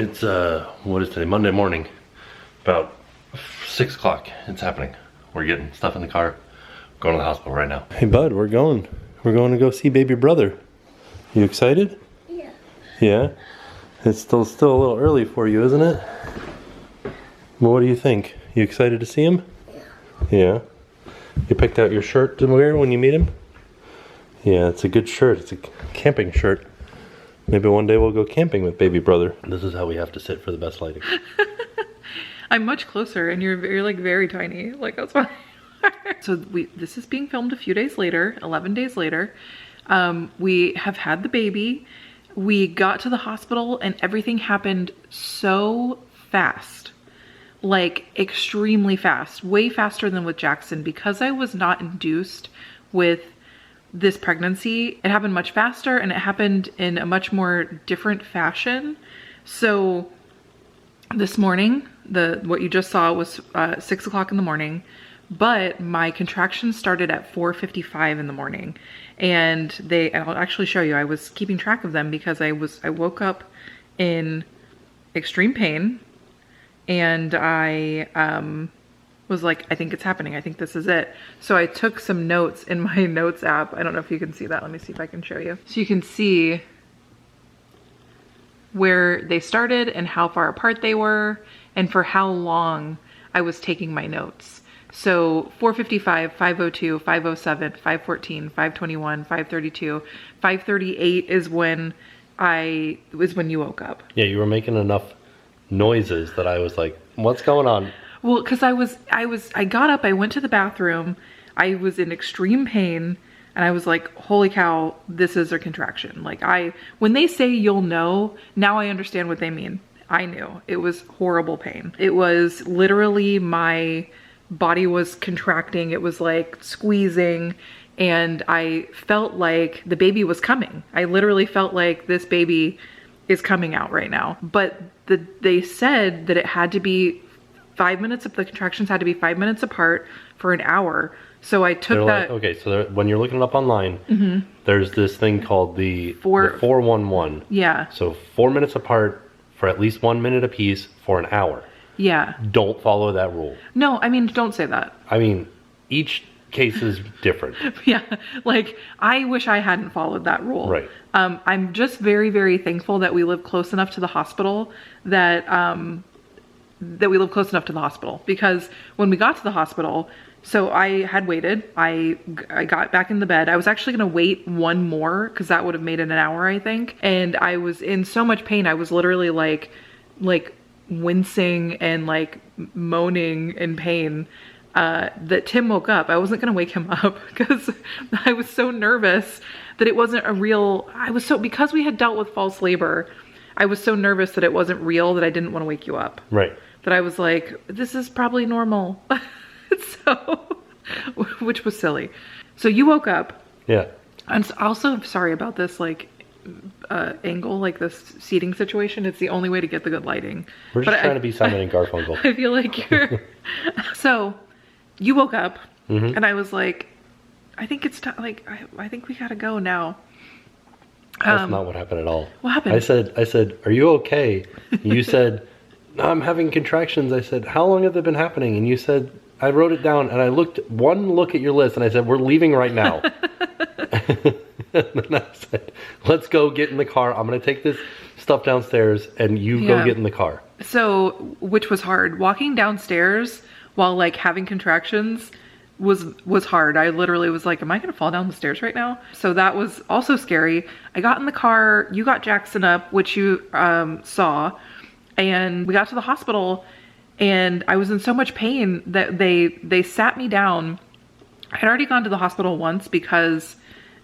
It's what is today? Monday morning. About 6 o'clock. It's happening. We're getting stuff in the car. Going to the hospital right now. Hey bud, we're going. We're going to go see baby brother. You excited? Yeah. Yeah? It's still a little early for you, isn't it? Well, what do you think? You excited to see him? Yeah. Yeah? You picked out your shirt to wear when you meet him? Yeah, it's a good shirt. It's a camping shirt. Maybe one day we'll go camping with baby brother. This is how we have to sit for the best lighting. I'm much closer and you're like very tiny. Like that's why. So this is being filmed a few days later, 11 days later. We have had the baby. We got to the hospital and everything happened so fast. Like extremely fast, way faster than with Jackson. Because I was not induced with this pregnancy, it happened much faster and it happened in a much more different fashion. So this morning, what you just saw was 6 o'clock in the morning, but my contractions started at 4:55 in the morning. And I'll actually show you, I was keeping track of them because I woke up in extreme pain and I was like, I think it's happening. I think this is it. So I took some notes in my notes app. I don't know if you can see that. Let me see if I can show you. So you can see where they started and how far apart they were and for how long I was taking my notes. So 4:55, 5:02, 5:07, 5:14, 5:21, 5:32, 5:38 is when you woke up. Yeah, you were making enough noises that I was like, what's going on? Well, because I got up, I went to the bathroom, I was in extreme pain, and I was like, holy cow, this is a contraction. Like when they say you'll know, now I understand what they mean. I knew. It was horrible pain. It was literally my body was contracting. It was like squeezing, and I felt like the baby was coming. I literally felt like this baby is coming out right now. But they said that it had to be 5 minutes of the contractions had to be 5 minutes apart for an hour. So I took that. Like, okay, so when you're looking it up online, there's this thing called the 411. Yeah. So 4 minutes apart for at least 1 minute apiece for an hour. Yeah. Don't follow that rule. No, I mean, don't say that. I mean, each case is different. Yeah, like I wish I hadn't followed that rule. Right. I'm just very, very thankful that we live close enough to the hospital because when we got to the hospital, so I had waited, I got back in the bed. I was actually gonna wait one more because that would have made it an hour, I think. And I was in so much pain. I was literally like wincing and like moaning in pain that Tim woke up. I wasn't gonna wake him up because I was so nervous that it wasn't a real, because we had dealt with false labor, I was so nervous that it wasn't real that I didn't want to wake you up. Right. That I was like, this is probably normal. So, which was silly. So you woke up. Yeah. I'm also sorry about this like angle, like this seating situation. It's the only way to get the good lighting. We're just trying to be Simon and Garfunkel. I feel like you're. So you woke up and I was like, I think it's time. Like, I think we gotta go now. That's not what happened at all. What happened? I said, are you okay? You said, no, I'm having contractions. I said, how long have they been happening? And you said, I wrote it down and I looked one look at your list and I said, we're leaving right now. And then I said, let's go get in the car. I'm going to take this stuff downstairs and you go get in the car. So, which was hard. Walking downstairs while like having contractions was hard. I literally was like, am I going to fall down the stairs right now? So that was also scary. I got in the car, you got Jackson up, which you saw, and we got to the hospital and I was in so much pain that they sat me down. I had already gone to the hospital once because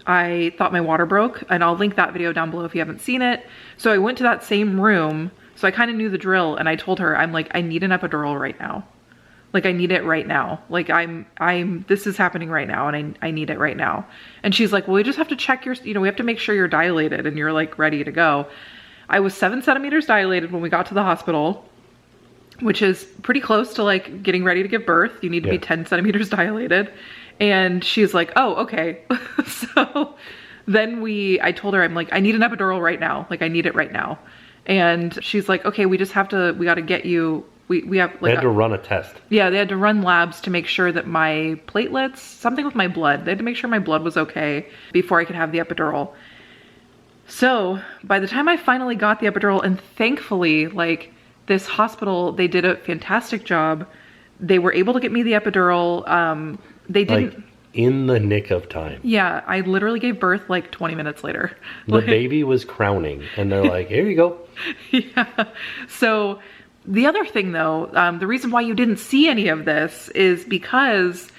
I thought my water broke, and I'll link that video down below if you haven't seen it. So I went to that same room, so I kind of knew the drill, and I told her, I'm like, I need an epidural right now. Like, I need it right now. Like, this is happening right now, and I need it right now. And she's like, well, we just have to check we have to make sure you're dilated and you're like ready to go. I was 7 centimeters dilated when we got to the hospital, which is pretty close to like getting ready to give birth. You need to be 10 centimeters dilated. And she's like, oh, okay. So then I told her, I'm like, I need an epidural right now. Like, I need it right now. And she's like, okay, we got to get you, we have like They had to run a test. Yeah, they had to run labs to make sure that my platelets, something with my blood, they had to make sure my blood was okay before I could have the epidural. So by the time I finally got the epidural, and thankfully, like, this hospital, they did a fantastic job. They were able to get me the epidural. They didn't... Like, in the nick of time. Yeah, I literally gave birth like 20 minutes later. The baby was crowning, and they're like, here you go. Yeah. So the other thing though, the reason why you didn't see any of this is because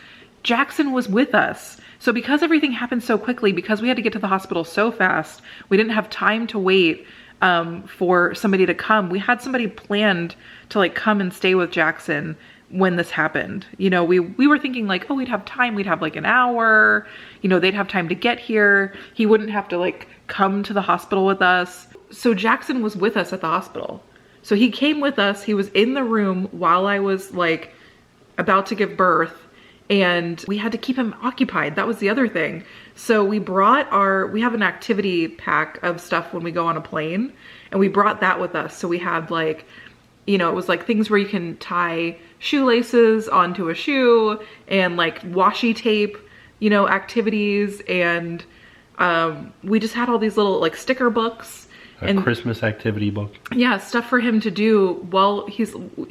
Jackson was with us. So because everything happened so quickly, because we had to get to the hospital so fast, we didn't have time to wait for somebody to come. We had somebody planned to like come and stay with Jackson when this happened. You know, we were thinking like, oh, we'd have time. We'd have like an hour, you know, they'd have time to get here. He wouldn't have to like come to the hospital with us. So Jackson was with us at the hospital. So he came with us. He was in the room while I was like about to give birth, and we had to keep him occupied. That was the other thing. So we have an activity pack of stuff when we go on a plane, and we brought that with us. So we had like, you know, it was like things where you can tie shoelaces onto a shoe, and like washi tape, you know, activities. And we just had all these little like sticker books. A Christmas activity book. Yeah, stuff for him to do while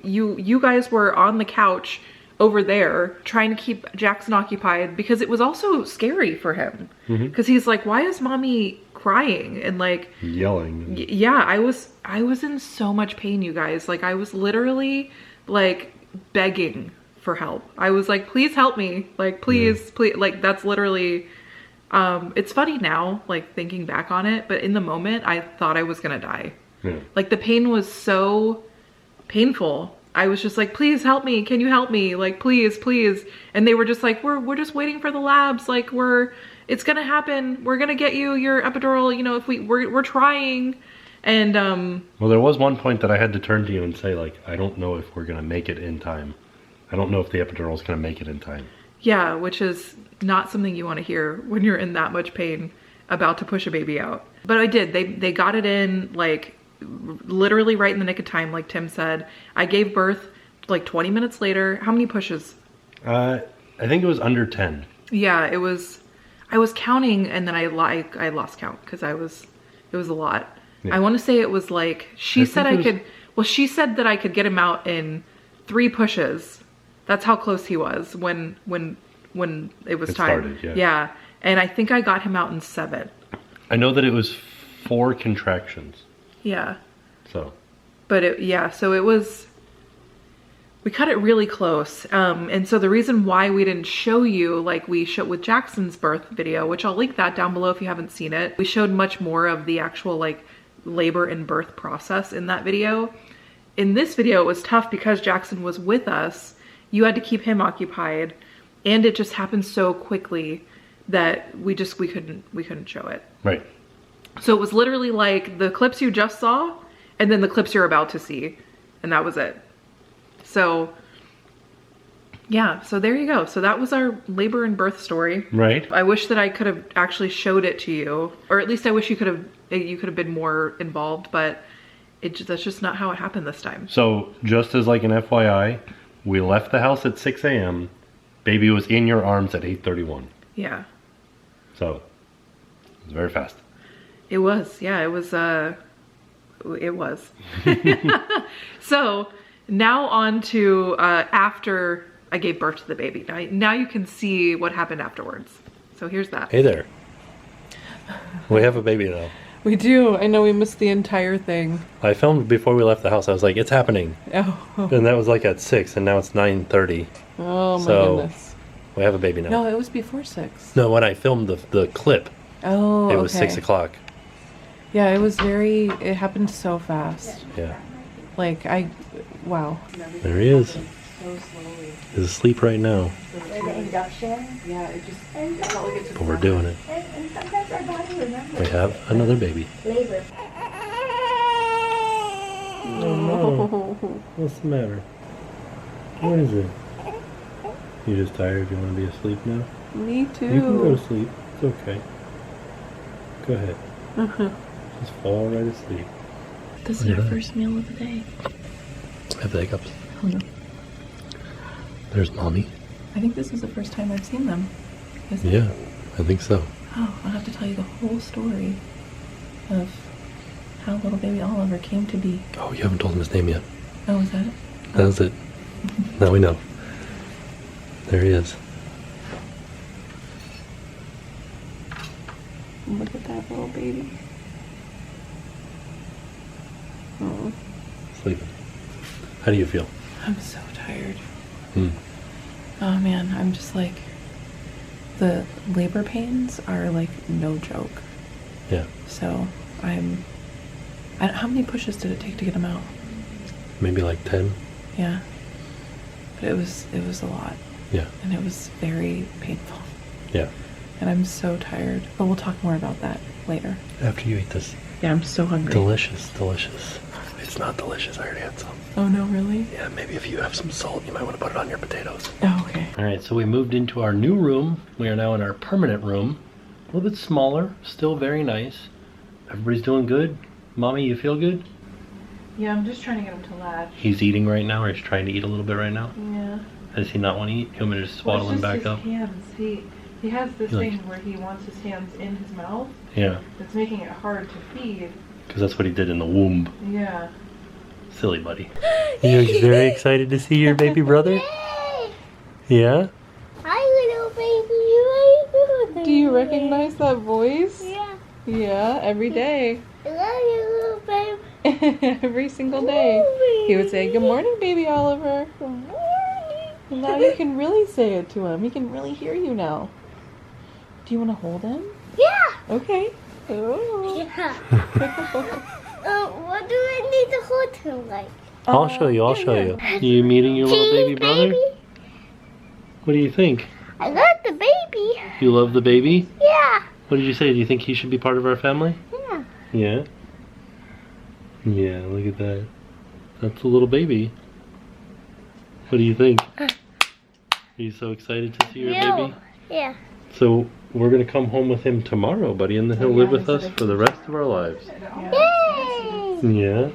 you guys were on the couch over there trying to keep Jackson occupied, because it was also scary for him. Because he's like, why is mommy crying? And like yelling. Yeah, I was in so much pain, you guys. Like I was literally like begging for help. I was like, please help me. Like, please, please. Like that's literally, it's funny now, like thinking back on it, but in the moment I thought I was gonna die. Like the pain was so painful. I was just like, please help me. Can you help me? Like, please, please. And they were just like, we're just waiting for the labs. Like it's gonna happen. We're gonna get you your epidural. You know, if we're trying. And, well, there was one point that I had to turn to you and say like, I don't know if we're gonna make it in time. I don't know if the epidural is gonna make it in time. Yeah, which is not something you want to hear when you're in that much pain about to push a baby out. But I did. They got it in like literally right in the nick of time, like Tim said. I gave birth like 20 minutes later. How many pushes? I think it was under 10. Yeah, it was. I was counting, and then I lost count because it was a lot. Yeah. I want to say it was like, she said that I could get him out in 3 pushes. That's how close he was when it was time. Started, yeah. And I think I got him out in 7. I know that it was 4 contractions. Yeah. So. But so it was, we cut it really close. And so the reason why we didn't show you like we showed with Jackson's birth video, which I'll link that down below if you haven't seen it. We showed much more of the actual like labor and birth process in that video. In this video, it was tough because Jackson was with us. You had to keep him occupied, and it just happened so quickly that we couldn't show it. Right. So it was literally like the clips you just saw, and then the clips you're about to see, and that was it. So yeah, so there you go. So that was our labor and birth story. Right. I wish that I could have actually showed it to you, or at least I wish you could have been more involved, but that's just not how it happened this time. So just as like an FYI, we left the house at 6 a.m. Baby was in your arms at 8:31. Yeah. So it was very fast. It was, yeah, it was. So now on to after I gave birth to the baby. Now you can see what happened afterwards. So here's that. Hey there. We have a baby now. We do. I know we missed the entire thing. I filmed before we left the house. I was like, it's happening. Oh. And that was like at 6, and now it's 9:30. Oh my goodness. We have a baby now. No, it was before 6. No, when I filmed the clip, it was 6 o'clock. Yeah, it happened so fast. Yeah. Like, wow. There he is. So slowly. He's asleep right now. The induction. Yeah, it felt like it took But we're doing it. And sometimes our body remembers. We have another baby. Labor. Oh no. What's the matter? What is it? You just tired? You want to be asleep now? Me too. You can go to sleep. It's okay. Go ahead. Just fall right asleep. This is our first meal of the day. I have the hiccups. Oh no. There's Mommy. I think this is the first time I've seen them. Yeah, I think so. Oh, I'll have to tell you the whole story of how little baby Oliver came to be. Oh, you haven't told him his name yet. Oh, is that it? That was it. Now we know. There he is. Look at that little baby. Oh, Sleeping. How do you feel? I'm so tired. Hmm. Oh man, I'm just like, the labor pains are like no joke. Yeah. So how many pushes did it take to get him out? Maybe like 10. Yeah. But it was a lot. Yeah. And it was very painful. Yeah. And I'm so tired. But we'll talk more about that later. After you eat this. Yeah, I'm so hungry. Delicious, delicious. It's not delicious. I already had some. Oh no, really? Yeah, maybe if you have some salt, you might want to put it on your potatoes. Oh, okay. All right, so we moved into our new room. We are now in our permanent room. A little bit smaller, still very nice. Everybody's doing good. Mommy, you feel good? Yeah, I'm just trying to get him to latch. He's eating right now, or he's trying to eat a little bit right now? Yeah. Does he not want to eat? You want me to just swaddle him back up? Hands. He has this He likes- thing where he wants his hands in his mouth. Yeah, It's making it hard to feed. because that's what he did in the womb. Yeah. Silly buddy. You're very excited to see your baby brother? Yeah? Hi, little baby. Do you recognize that voice? Yeah. Yeah, every day. I love you, little baby. Every single day. He would say, "Good morning, baby Oliver." Good morning. And now you can really say it to him. He can really hear you now. Do you want to hold him? Yeah. Okay. Oh. Yeah. What do I need to hold him like? I'll show you, I'll show you. You meeting your little baby brother? What do you think? I love the baby. You love the baby? Yeah. What did you say? Do you think he should be part of our family? Yeah. Yeah? Yeah, look at that. That's a little baby. What do you think? Are you so excited to see your baby? Yeah. So we're going to come home with him tomorrow, buddy, and then he'll live with us for the rest of our lives. Yay. Yeah?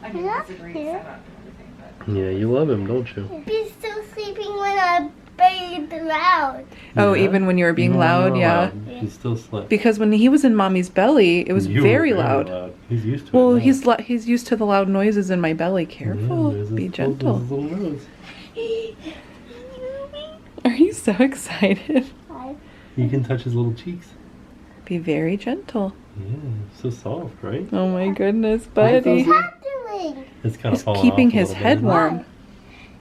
I love him. Yeah, you love him, don't you? He's still sleeping when I bathed loud. Oh, Yeah? even when you were being No, loud, no, yeah. He still slept. Because when he was in mommy's belly, it was You were very loud. He's used to Well, it now. he's used to the loud noises in my belly. Careful, Yeah, there's be his gentle. little nose. Are you so excited? You can touch his little cheeks. Be very gentle. Yeah, so soft, right? Oh my goodness, buddy. What's Doing. It's kind of He's falling keeping off a his little head bit. warm.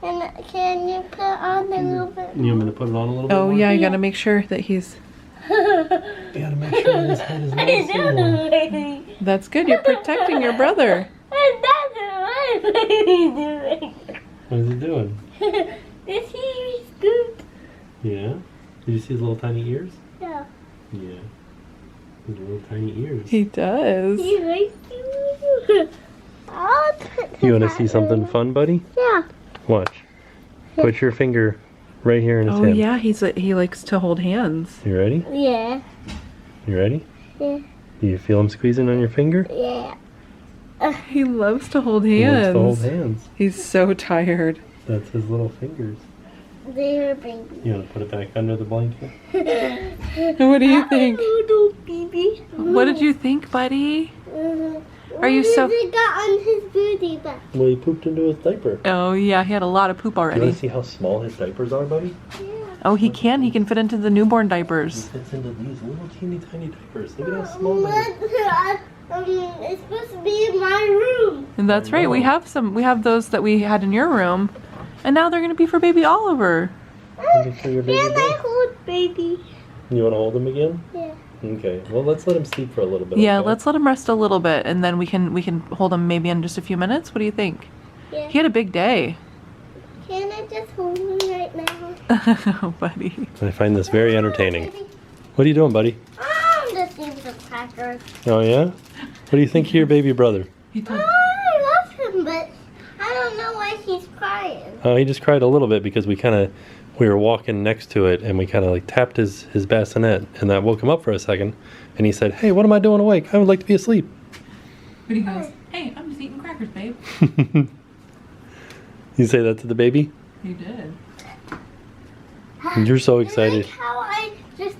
And can you put on a little bit? You want me to put it on a little bit Oh more? yeah, you gotta make sure that he's... You gotta make sure his head is nice and warm. That's good, you're protecting your brother. And that's what I'm doing. What is he doing? This here is good. Yeah? Did you see his little tiny ears? Yeah. Yeah. His little tiny ears. He does. He likes you. I'll put You want to see something fun, buddy? Yeah. Watch. Put your finger right here in his Oh hand. yeah, he likes to hold hands. You ready? Yeah. You ready? Yeah. Do you feel him squeezing on your finger? Yeah. He loves to hold He wants to hold hands. hands. He's so tired. That's his little fingers. They're baby. You want to put it back under the blanket? What do you think? Little baby. What did you think, buddy? Are you so... He got on his booty back. Well, he pooped into his diaper. Oh yeah, he had a lot of poop You want already. to see how small his diapers are, buddy? Yeah. Oh, he can fit into the newborn He diapers. fits into these little teeny tiny diapers. Look at how small they are. It's supposed to be in my room. And that's I right, we know. have those that we had in your room. And now they're gonna be for baby Oliver. Let me show your baby Can I boy. hold baby? You want to hold him again? Yeah. Okay. Well, let's let him sleep for a little bit. Yeah, okay? let's let him rest a little bit and then we can hold him maybe in just a few minutes. What do you think? Yeah. He had a big day. Can I just hold him right now? Oh, buddy. I find this very entertaining. What are you doing, buddy? I'm just eating the crackers. Oh, yeah? What do you think of your baby brother? I love him, but I don't know why he's crying. Oh, he just cried a little bit because we were walking next to it and we kind of like tapped his bassinet and that woke him up for a second. And he said, "Hey, what am I doing awake? I would like to be asleep." But he goes, "Hey, I'm just eating Snickers, babe. You say that to the baby? You did. You're so You excited. like how I just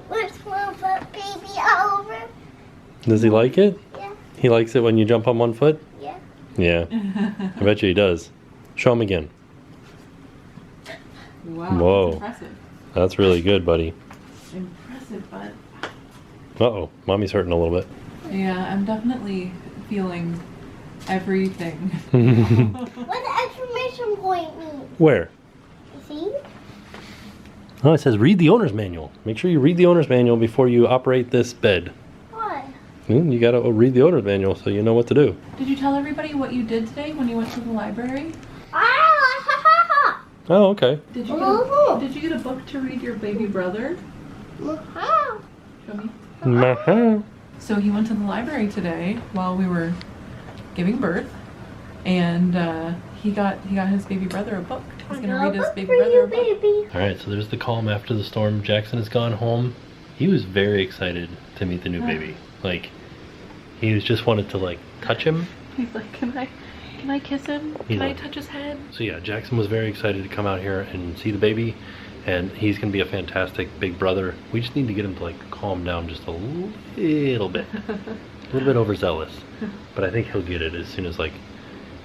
which one foot baby over? Does he like it? Yeah. He likes it when you jump on one foot? Yeah. Yeah. I bet you he does. Show him again. Wow. Whoa. That's impressive. That's really good, buddy. Impressive, but Uh-oh. Mommy's hurting a little bit. yeah, I'm definitely feeling everything. What the exclamation point mean? Where? You see? Oh, it says read the owner's manual. Make sure you read the owner's manual before you operate this bed. What? You gotta read the owner's manual so you know what to do. Did you tell everybody what you did today when you went to the library? Oh, okay. Did you get a book to read your baby brother? Show me. Uh-huh. So he went to the library today while we were giving birth, and he got his baby brother a book. He's gonna read his baby brother a book. Baby. All right, so there's the calm after the storm. Jackson has gone home. He was very excited to meet the new baby. Like, he was just wanted to like touch him. He's like, can I kiss him? He's Can I like- touch his head? So yeah, Jackson was very excited to come out here and see the baby, and he's gonna be a fantastic big brother. We just need to get him to like calm down just a little bit, a little bit overzealous. But I think he'll get it as soon as like,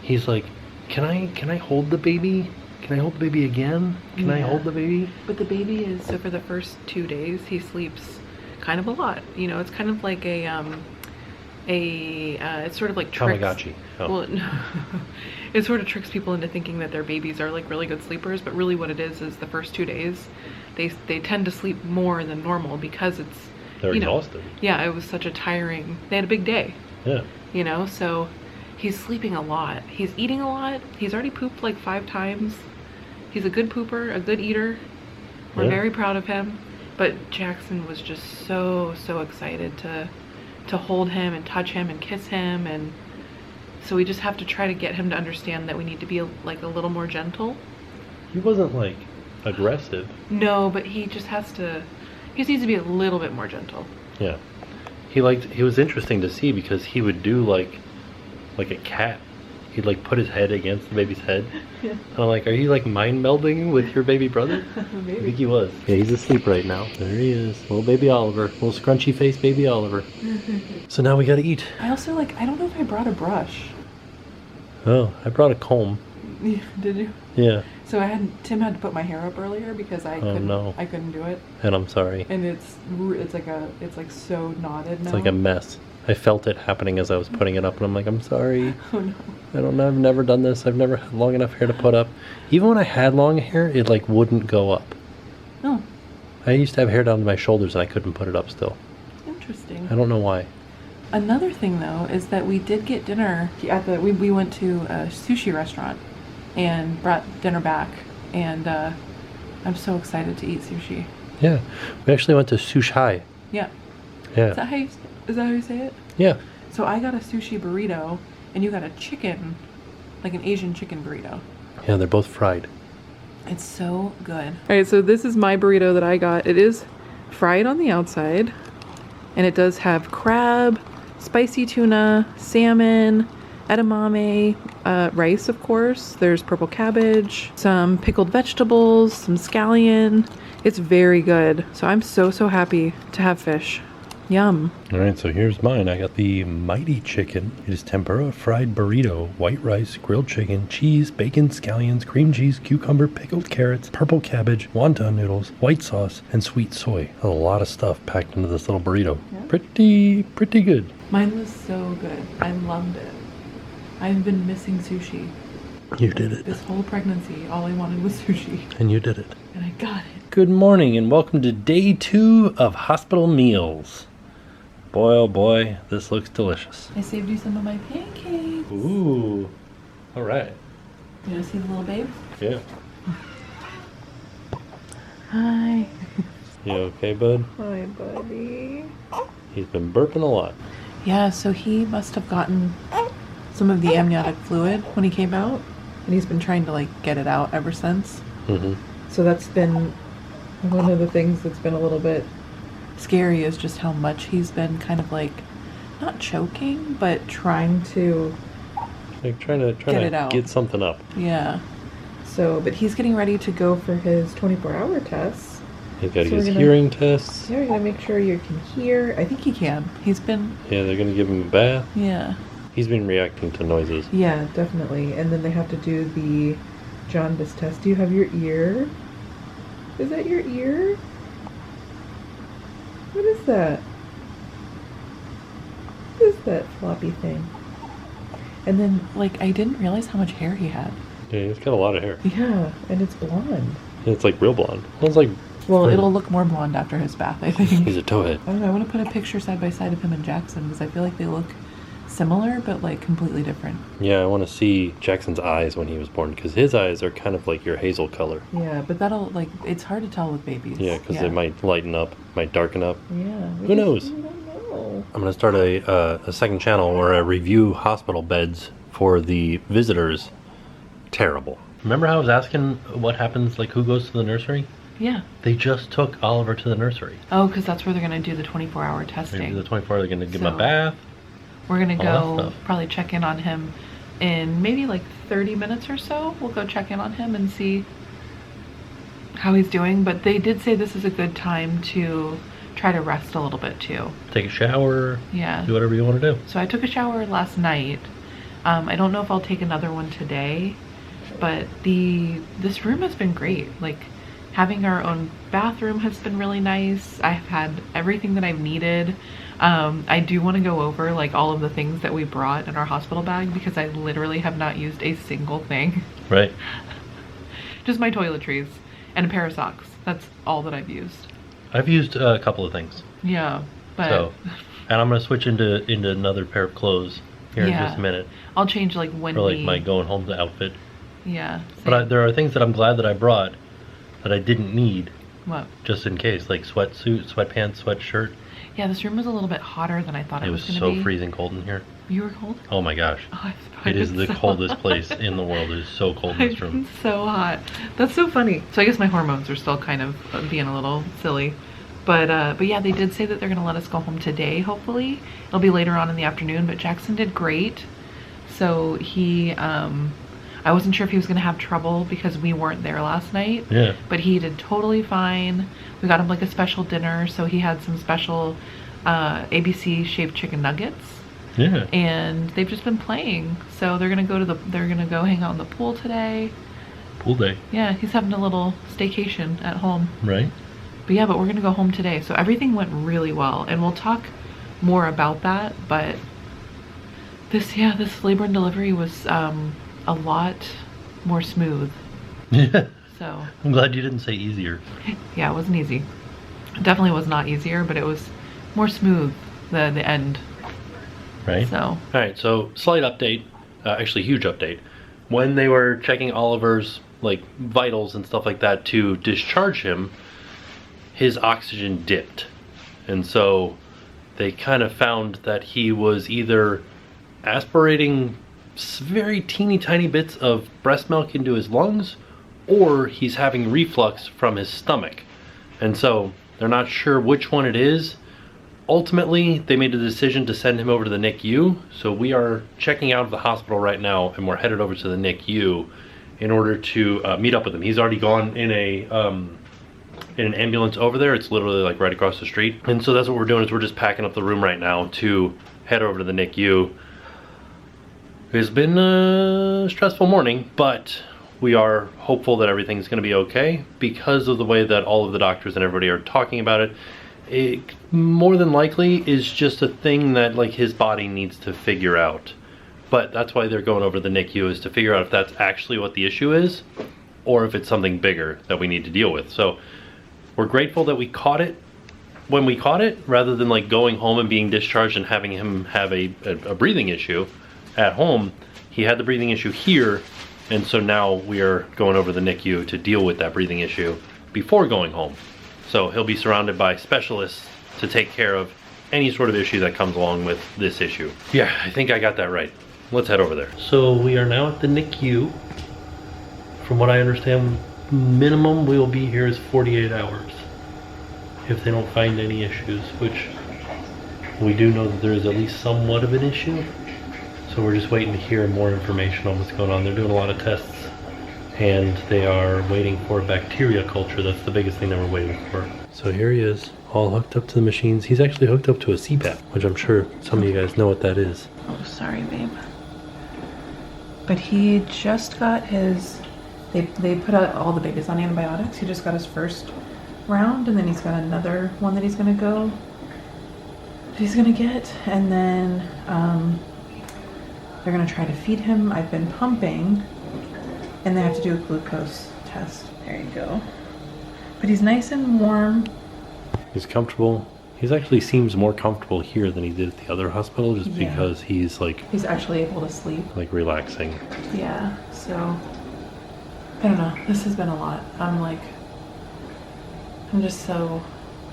he's like, can I hold the baby? Can I hold the baby again? Can I Yeah. hold the baby? But the baby is, so for the first 2 days, he sleeps kind of a lot. You know, it's kind of like it's sort of like tricks. Tamagotchi. Oh. Well, it sort of tricks people into thinking that their babies are like really good sleepers, but really what it is the first 2 days, they tend to sleep more than normal because it's, They're you know, exhausted. yeah, it was such a tiring, they had a big day, Yeah. you know, so he's sleeping a lot. He's eating a lot. He's already pooped like 5 times. He's a good pooper, a good eater. We're Yeah. very proud of him. But Jackson was just so excited to hold him and touch him and kiss him, and so we just have to try to get him to understand that we need to be like a little more gentle. He wasn't like aggressive. No, but he just has to, he just needs to be a little bit more gentle. Yeah. He was interesting to see because he would do like a cat. He'd like put his head against the baby's head. Yeah. And I'm like, are you like mind melding with your baby brother? I think he was. Yeah, he's asleep right now. There he is. Little baby Oliver. Little scrunchy face baby Oliver. So now we gotta eat. I also I don't know if I brought a brush. Oh, I brought a comb. Did you? Yeah. So Tim had to put my hair up earlier because I couldn't do it. And I'm sorry. And it's like so knotted now. It's like a mess. I felt it happening as I was putting it up, and I'm like, I'm sorry. Oh no. I don't know. I've never done this. I've never had long enough hair to put up. Even when I had long hair, it like wouldn't go up. Oh, I used to have hair down to my shoulders, and I couldn't put it up still. interesting. I don't know why. Another thing though is that we did get dinner at we went to a sushi restaurant and brought dinner back, and I'm so excited to eat sushi. Yeah, we actually went to Sushi. Yeah. Yeah. Is that how you say it? Yeah. So I got a sushi burrito and you got a chicken, like an Asian chicken burrito. Yeah, they're both fried. It's so good. All right, so this is my burrito that I got. It is fried on the outside, and it does have crab, spicy tuna, salmon, edamame, rice, of course. There's purple cabbage, some pickled vegetables, some scallion. It's very good. So I'm so happy to have fish. Yum. All right, so here's mine. I got the Mighty Chicken. It is tempura fried burrito, white rice, grilled chicken, cheese, bacon, scallions, cream cheese, cucumber, pickled carrots, purple cabbage, wonton noodles, white sauce, and sweet soy. A lot of stuff packed into this little burrito. Yeah. Pretty good. Mine was so good. I loved it. I've been missing sushi. You did it. This whole pregnancy, all I wanted was sushi. And you did it. And I got it. Good morning and welcome to day 2 of hospital meals. Boy, oh boy, this looks delicious. I saved you some of my pancakes. Ooh. All right. You want to see the little babe? Yeah. Hi. You okay, bud? Hi, buddy. He's been burping a lot. Yeah, so he must have gotten some of the amniotic fluid when he came out, and he's been trying to like get it out ever since. Mm-hmm. So that's been one of the things that's been a little bit scary, is just how much he's been kind of like not choking, but trying to Like trying to get something up. Yeah. So, but he's getting ready to go for his 24-hour tests. He's got his hearing tests. Yeah, we're gonna make sure you can hear. I think he can. He's been. Yeah, they're gonna give him a bath. Yeah. He's been reacting to noises. Yeah, definitely. And then they have to do the jaundice test. Do you have your ear? Is that your ear? What is that? What is that floppy thing? And then, like, I didn't realize how much hair he had. Yeah, he's got a lot of hair. Yeah, and it's blonde. And it's like real blonde. Well, it's like. Well, it'll look more blonde after his bath, I think. He's a towhead. I don't know. I want to put a picture side by side of him and Jackson because I feel like they look similar, but like completely different. Yeah, I want to see Jackson's eyes when he was born because his eyes are kind of like your hazel color. Yeah, but that'll like it's hard to tell with babies. Yeah, because they might lighten up, might darken up. Yeah. Who knows? We don't know. I'm gonna start a second channel where I review hospital beds for the visitors. Terrible. Remember how I was asking what happens, like who goes to the nursery? Yeah. They just took Oliver to the nursery. Oh, because that's where they're gonna do the 24-hour They're testing. gonna do the 24. They're gonna give him a bath. We're gonna go probably check in on him in maybe like 30 minutes or so. We'll go check in on him and see how he's doing. But they did say this is a good time to try to rest a little bit too. Take a shower. Yeah. Do whatever you want to do. So I took a shower last night. I don't know if I'll take another one today, but this room has been great. Like having our own bathroom has been really nice. I've had everything that I've needed. I do want to go over like all of the things that we brought in our hospital bag because I literally have not used a single thing. Right. Just my toiletries and a pair of socks. That's all that I've used. I've used a couple of things. Yeah, but so, and I'm gonna switch into another pair of clothes here in just a minute. I'll change like when for like my going home outfit. Yeah. Same. But there are things that I'm glad that I brought that I didn't need. What? Just in case, like sweatsuit, sweatpants, sweatshirt. Yeah, this room was a little bit hotter than I thought it was going to be. It was so freezing cold in here. You were cold? Oh my gosh. Oh, it is the coldest place in the world. It is so cold in this room. It's so hot. That's so funny. So I guess my hormones are still kind of being a little silly. But yeah, they did say that they're going to let us go home today, hopefully. It'll be later on in the afternoon, but Jackson did great. So he, I wasn't sure if he was going to have trouble because we weren't there last night. Yeah. But he did totally fine. We got him like a special dinner, so he had some special ABC shaved chicken nuggets. Yeah. And they've just been playing. So they're gonna go hang out in the pool today. Pool day. Yeah, he's having a little staycation at home. Right. But yeah, we're gonna go home today. So everything went really well, and we'll talk more about that. But this labor and delivery was a lot more smooth. Yeah. So I'm glad you didn't say easier. Yeah, it wasn't easy. It definitely was not easier, but it was more smooth the end. Right. So. All right. So slight update, actually huge update. When they were checking Oliver's like vitals and stuff like that to discharge him, his oxygen dipped, and so they kind of found that he was either aspirating very teeny tiny bits of breast milk into his lungs, or he's having reflux from his stomach, and so they're not sure which one it is. Ultimately, they made the decision to send him over to the NICU, so we are checking out of the hospital right now, and we're headed over to the NICU in order to meet up with him. He's already gone in an ambulance over there. It's literally like right across the street, and so that's what we're doing. Is we're just packing up the room right now to head over to the NICU. It's been a stressful morning, but we are hopeful that everything's going to be okay because of the way that all of the doctors and everybody are talking about it. It more than likely is just a thing that like his body needs to figure out. But that's why they're going over the NICU, is to figure out if that's actually what the issue is or if it's something bigger that we need to deal with. So we're grateful that we caught it when we caught it, rather than like going home and being discharged and having him have a breathing issue at home. He had the breathing issue here, and so now we are going over the NICU to deal with that breathing issue before going home. So he'll be surrounded by specialists to take care of any sort of issue that comes along with this issue. Yeah, I think I got that right. Let's head over there. So we are now at the NICU. From what I understand, minimum we will be here is 48 hours if they don't find any issues, which we do know that there is at least somewhat of an issue. So we're just waiting to hear more information on what's going on. They're doing a lot of tests, and they are waiting for bacteria culture. That's the biggest thing that we're waiting for. So here he is, all hooked up to the machines. He's actually hooked up to a CPAP, which I'm sure some of you guys know what that is. Oh, sorry, babe. But he just got his, they put out all the babies on antibiotics. He just got his first round, and then he's got another one that he's gonna get, and then they're gonna try to feed him. I've been pumping, and they have to do a glucose test. There you go. But he's nice and warm. He's comfortable. He actually seems more comfortable here than he did at the other hospital, just because he's actually able to sleep. Like relaxing. Yeah, so I don't know. This has been a lot. I'm just so,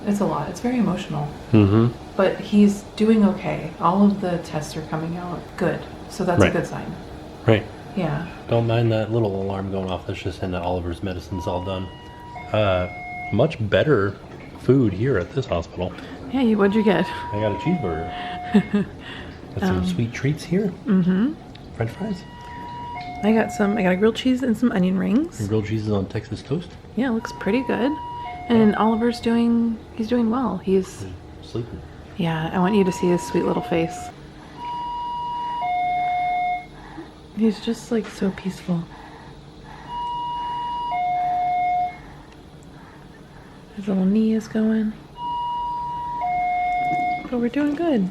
it's a lot. It's very emotional. Mm-hmm. But he's doing okay. All of the tests are coming out good. So that's a good sign. Right. Yeah. Don't mind that little alarm going off. That's just saying that Oliver's medicine's all done. Much better food here at this hospital. Yeah, what'd you get? I got a cheeseburger. Got some sweet treats here. Mm-hmm. French fries. I got a grilled cheese and some onion rings. And grilled cheese is on Texas toast. Yeah, it looks pretty good. And Oliver's doing well. He's sleeping. Yeah, I want you to see his sweet little face. He's just like so peaceful. His little knee is going. But we're doing good.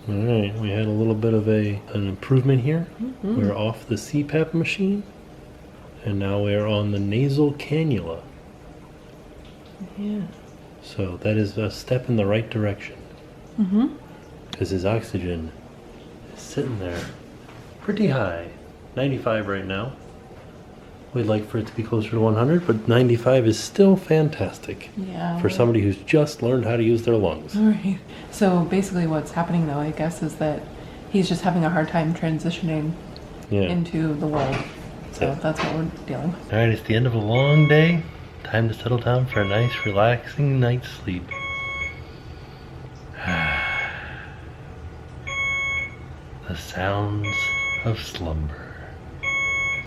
Alright, we had a little bit of an improvement here. Mm-hmm. We're off the CPAP machine, and now we're on the nasal cannula. Yeah. So that is a step in the right direction. Mm-hmm. Because his oxygen is sitting there pretty high. 95 right now. We'd like for it to be closer to 100, but 95 is still fantastic. Yeah. For somebody who's just learned how to use their lungs. All right. So basically what's happening though, I guess, is that he's just having a hard time transitioning into the world. So that's what we're dealing with. All right, it's the end of a long day. Time to settle down for a nice, relaxing night's sleep. The sounds of slumber.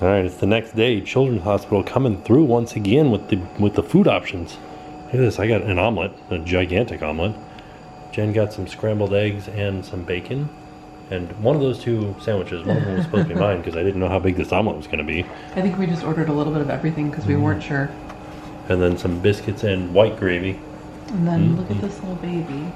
All right, it's the next day. Children's Hospital coming through once again with the food options. Look at this. I got an omelet, a gigantic omelet. Jen got some scrambled eggs and some bacon. And one of those two sandwiches, one of them was supposed to be mine because I didn't know how big this omelet was going to be. I think we just ordered a little bit of everything because we weren't sure. And then some biscuits and white gravy. And then look at this little baby.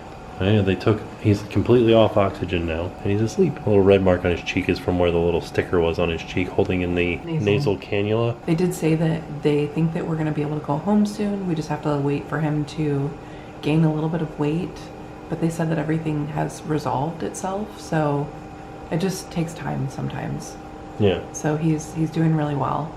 He's completely off oxygen now, and he's asleep. A little red mark on his cheek is from where the little sticker was on his cheek holding in the nasal cannula. They did say that they think that we're going to be able to go home soon. We just have to wait for him to gain a little bit of weight. But they said that everything has resolved itself, so it just takes time sometimes. Yeah. So he's doing really well.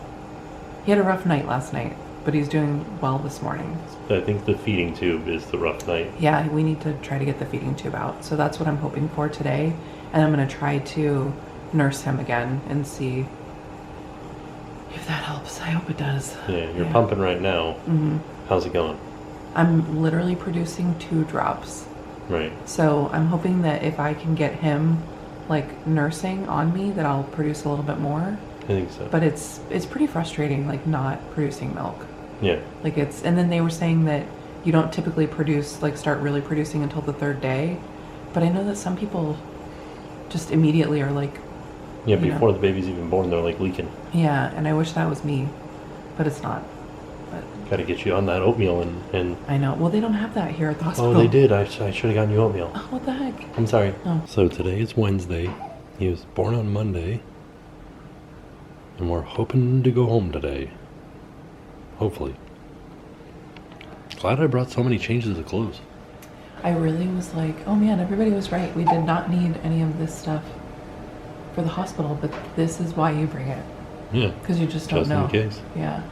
He had a rough night last night, but he's doing well this morning. I think the feeding tube is the rough night. Yeah, we need to try to get the feeding tube out. So that's what I'm hoping for today. And I'm going to try to nurse him again and see if that helps. I hope it does. Yeah, you're pumping right now. Mm-hmm. How's it going? I'm literally producing 2 drops. Right. So I'm hoping that if I can get him like nursing on me, that I'll produce a little bit more. I think so. But it's pretty frustrating, like not producing milk. Yeah. Like and then they were saying that you don't typically start really producing until the 3rd day. But I know that some people just immediately are like... Yeah, before the baby's even born, they're like leaking. Yeah, and I wish that was me, but it's not. But got to get you on that oatmeal and... I know. Well, they don't have that here at the hospital. Oh, they did. I should have gotten you oatmeal. Oh, what the heck? I'm sorry. Oh. So today is Wednesday. He was born on Monday. And we're hoping to go home today. Hopefully. Glad I brought so many changes of clothes. I really was like, oh man, everybody was right. We did not need any of this stuff for the hospital, but this is why you bring it. Yeah. Because you just don't know. Just in case. Yeah.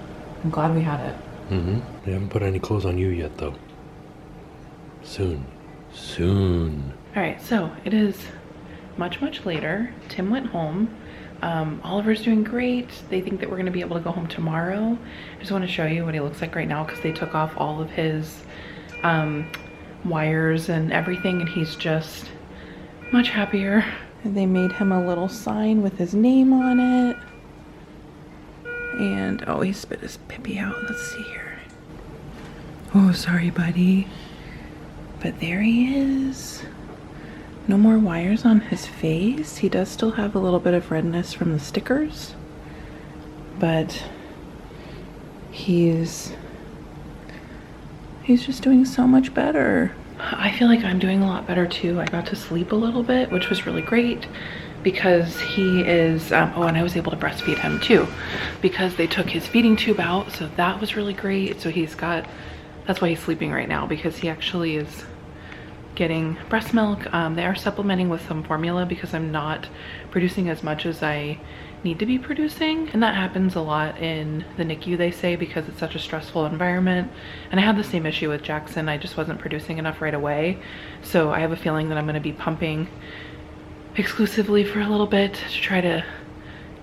I'm glad we had it. Mm-hmm. They haven't put any clothes on you yet, though. Soon. Soon. All right, so it is much, much later. Tim went home. Oliver's doing great. They think that we're going to be able to go home tomorrow. I just want to show you what he looks like right now because they took off all of his wires and everything, and he's just much happier. They made him a little sign with his name on it. And, oh, he spit his pippy out. Let's see here. Oh, sorry, buddy. But there he is. No more wires on his face. He does still have a little bit of redness from the stickers. But he's just doing so much better. I feel like I'm doing a lot better too. I got to sleep a little bit, which was really great because he is, oh, and I was able to breastfeed him too because they took his feeding tube out. So that was really great. So he's got, that's why he's sleeping right now, because he actually is getting breast milk. They are supplementing with some formula because I'm not producing as much as I need to be producing, and that happens a lot in the NICU, they say, because it's such a stressful environment. And I had the same issue with Jackson. I just wasn't producing enough right away, so I have a feeling that I'm going to be pumping exclusively for a little bit to try to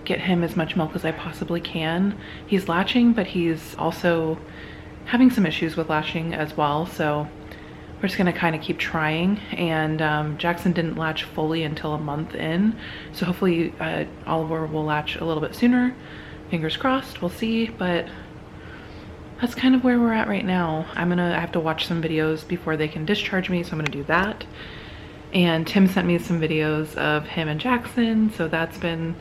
get him as much milk as I possibly can. He's latching, but he's also having some issues with latching as well, so we're just gonna kind of keep trying. And Jackson didn't latch fully until a month in, so hopefully Oliver will latch a little bit sooner. Fingers crossed, we'll see. But that's kind of where we're at right now. I have to watch some videos before they can discharge me, so I'm gonna do that. And Tim sent me some videos of him and Jackson, so that's been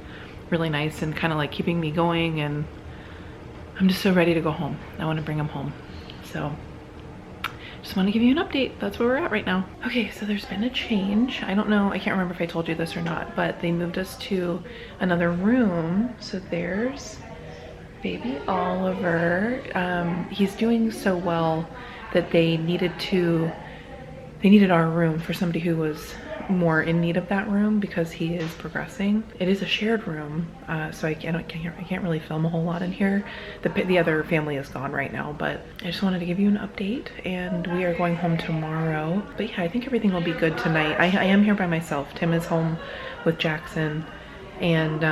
really nice and kind of like keeping me going. And I'm just so ready to go home. I want to bring him home, so just want to give you an update. That's where we're at right now. Okay, so there's been a change. I don't know, I can't remember if I told you this or not, but they moved us to another room. So there's baby Oliver. He's doing so well that they needed our room for somebody who was more in need of that room because he is progressing. It is a shared room, so I can't really film a whole lot in here. The other family is gone right now, but I just wanted to give you an update, and we are going home tomorrow. But yeah, I think everything will be good tonight. I am here by myself. Tim is home with Jackson, and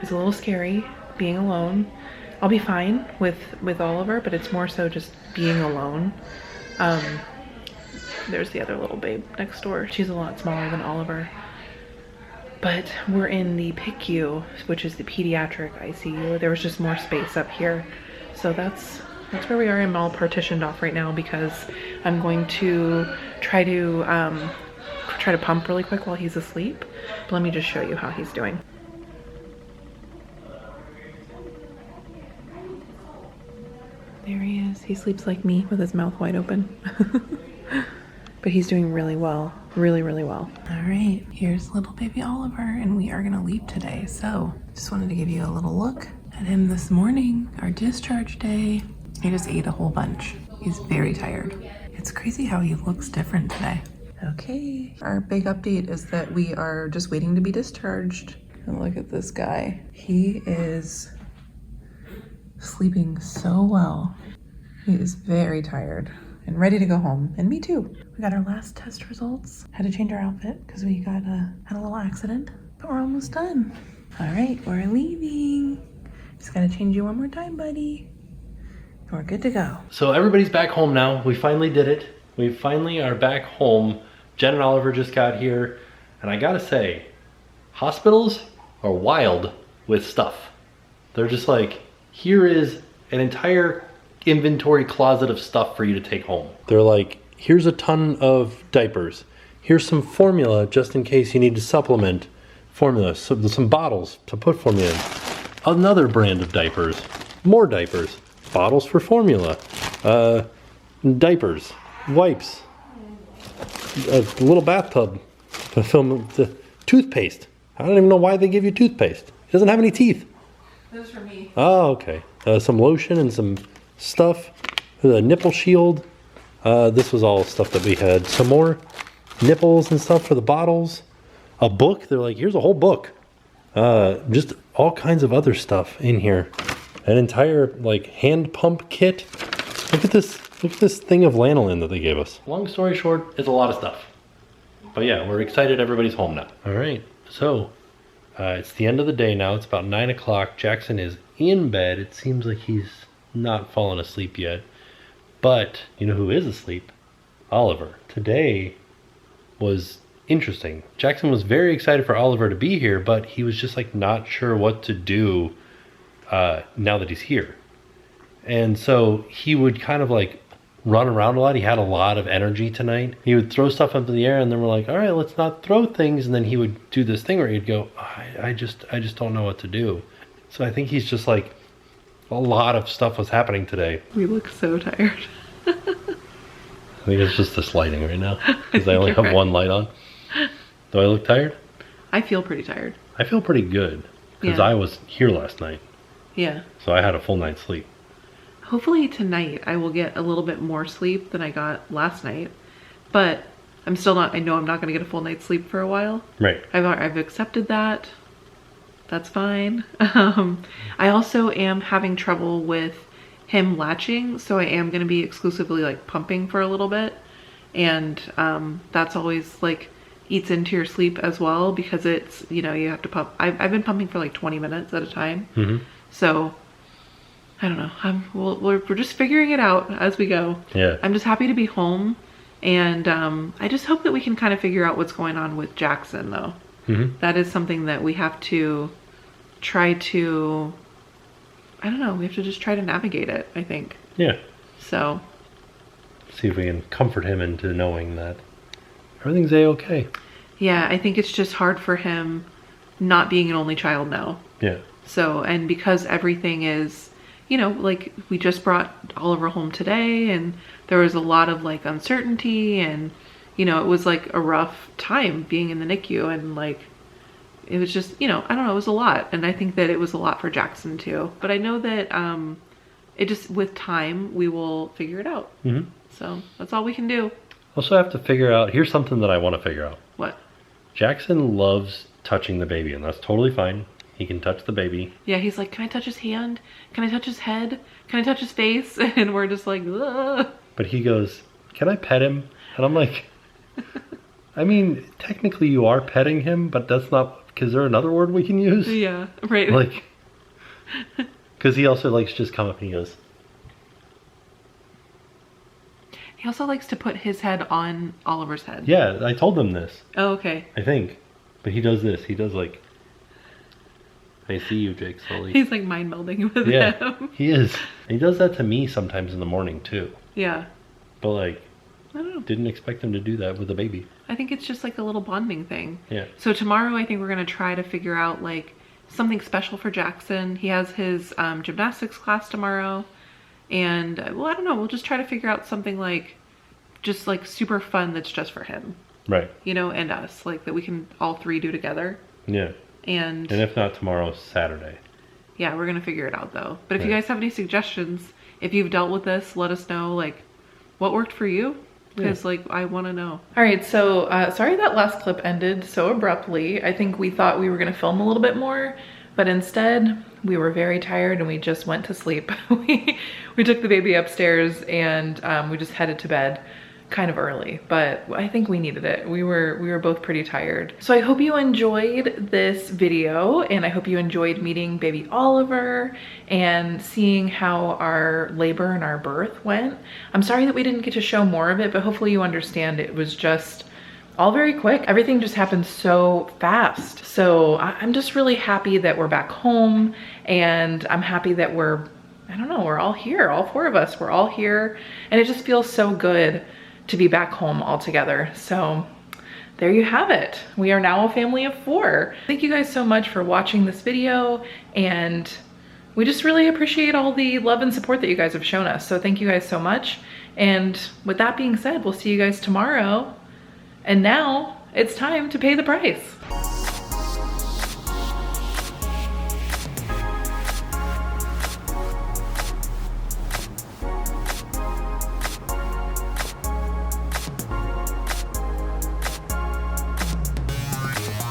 it's a little scary being alone. I'll be fine with Oliver, but it's more so just being alone. There's the other little babe next door. She's a lot smaller than Oliver. But we're in the PICU, which is the pediatric ICU. There was just more space up here. So that's where we are. I'm all partitioned off right now because I'm going to try to pump really quick while he's asleep. But let me just show you how he's doing. There he is. He sleeps like me with his mouth wide open. But he's doing really well, really, really well. All right, here's little baby Oliver, and we are gonna leave today. So just wanted to give you a little look at him this morning, our discharge day. He just ate a whole bunch. He's very tired. It's crazy how he looks different today. Okay, our big update is that we are just waiting to be discharged. And look at this guy. He is sleeping so well. He is very tired and ready to go home, and me too. We got our last test results. Had to change our outfit because we had a little accident, but we're almost done. All right, we're leaving. Just gotta change you one more time, buddy. We're good to go. So everybody's back home now. We finally did it. We finally are back home. Jen and Oliver just got here, and I gotta say, hospitals are wild with stuff. They're just like, here is an entire inventory closet of stuff for you to take home. They're like, here's a ton of diapers. Here's some formula just in case you need to supplement formula. So some bottles to put formula in. Another brand of diapers. More diapers. Bottles for formula. Diapers. Wipes. A little bathtub to film the toothpaste. I don't even know why they give you toothpaste. It doesn't have any teeth. This is for me. Oh, okay. Some lotion and some stuff. The nipple shield. This was all stuff that we had. Some more nipples and stuff for the bottles. A book. They're like, here's a whole book. Just all kinds of other stuff in here. An entire like hand pump kit. Look at this thing of lanolin that they gave us. Long story short, it's a lot of stuff. But yeah, we're excited everybody's home now. All right, so it's the end of the day now. It's about 9 o'clock. Jackson is in bed. It seems like he's not fallen asleep yet. But you know who is asleep? Oliver. Today was interesting. Jackson was very excited for Oliver to be here, but he was just like not sure what to do now that he's here. And so he would kind of like run around a lot. He had a lot of energy tonight. He would throw stuff up in the air, and then we're like, all right, let's not throw things. And then he would do this thing where he'd go, I just don't know what to do. So I think he's just like, a lot of stuff was happening today. We look so tired. I think it's just this lighting right now, because I only have one light on. Do I look tired? I feel pretty tired. I feel pretty good, because Yeah. I was here last night. Yeah. So I had a full night's sleep. Hopefully tonight I will get a little bit more sleep than I got last night. But I'm still not, I know I'm not going to get a full night's sleep for a while. Right. I've accepted that. That's fine. I also am having trouble with him latching, so I am going to be exclusively like pumping for a little bit. And that's always like eats into your sleep as well, because it's, you know, you have to pump. I've been pumping for like 20 minutes at a time. Mm-hmm. So I don't know. We're just figuring it out as we go. Yeah. I'm just happy to be home. And I just hope that we can kind of figure out what's going on with Jackson, though. Mm-hmm. That is something that we have to try to, I don't know, we have to just try to navigate it, I think. Yeah. So. See if we can comfort him into knowing that everything's A-okay. Yeah, I think it's just hard for him not being an only child now. Yeah. So, and because everything is, you know, like we just brought Oliver home today, and there was a lot of like uncertainty, and, you know, it was like a rough time being in the NICU, and like, it was just, you know, I don't know, it was a lot. And I think that it was a lot for Jackson too. But I know that it just, with time, we will figure it out. Mm-hmm. So that's all we can do. Also have to figure out, here's something that I want to figure out. What? Jackson loves touching the baby, and that's totally fine. He can touch the baby. Yeah, he's like, can I touch his hand? Can I touch his head? Can I touch his face? And we're just like, ugh. But he goes, can I pet him? And I'm like, I mean, technically you are petting him, but that's not, is there another word we can use? Yeah, right. Like, because he also likes to just come up and he goes. He also likes to put his head on Oliver's head. Yeah, I told him this. Oh, okay. I think. But he does this. He does like, I see you, Jake Sully. He's like mind melding with him. He is. And he does that to me sometimes in the morning too. Yeah. But like, I don't know. didn't expect him to do that with a baby. I think it's just like a little bonding thing. Yeah. So tomorrow I think we're going to try to figure out like something special for Jackson. He has his gymnastics class tomorrow. And well, I don't know. We'll just try to figure out something like just like super fun that's just for him. Right. You know, and us. Like that we can all three do together. Yeah. And if not tomorrow, Saturday. Yeah, we're going to figure it out though. But if Right. you guys have any suggestions, if you've dealt with this, let us know like what worked for you. Because like I want to know. All right, so sorry that last clip ended so abruptly. I think we thought we were going to film a little bit more, but instead we were very tired and we just went to sleep. we took the baby upstairs and we just headed to bed kind of early, but I think we needed it. We were both pretty tired. So I hope you enjoyed this video, and I hope you enjoyed meeting baby Oliver and seeing how our labor and our birth went. I'm sorry that we didn't get to show more of it, but hopefully you understand it was just all very quick. Everything just happened so fast. So I'm just really happy that we're back home, and I'm happy that we're all here, all four of us, we're all here, and it just feels so good to be back home all together. So there you have it. We are now a family of 4. Thank you guys so much for watching this video, and we just really appreciate all the love and support that you guys have shown us. So thank you guys so much. And with that being said, we'll see you guys tomorrow. And now it's time to pay the price.